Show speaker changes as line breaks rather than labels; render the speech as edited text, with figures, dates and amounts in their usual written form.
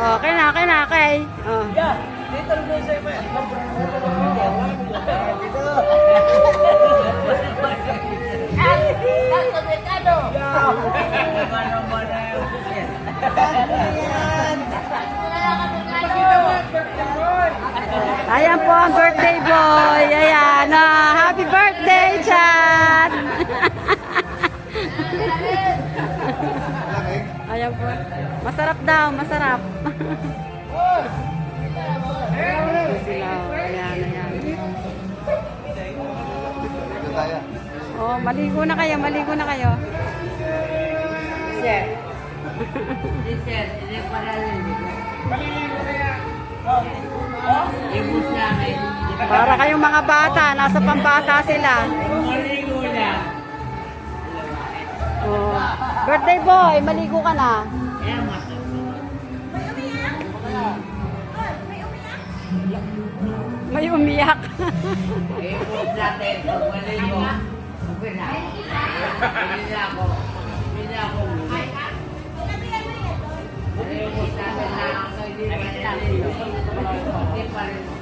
Okay na, okay na, okay. Oh.
Yeah, dito rin sa iba. Dito.
Ayan po ang birthday boy. Ayan. Happy birthday, Chan. Ayan po. Masarap daw, masarap. Sila, ayan, ayan. Oh, maligo na kayo, maligo na kayo.
Sir. Sir, hindi pala rin. Maliligo kaya. Ibus namin.
Para kayong mga bata, nasa pambata sila.
Maligo na.
Oh. Birthday boy, maligo ka na.
Kaya mas.
May umiyak.
Ibus natin. Maligo. Okay na. Hindi na ako. Hindi na ako. Ibus natin na. Hindi pa rin.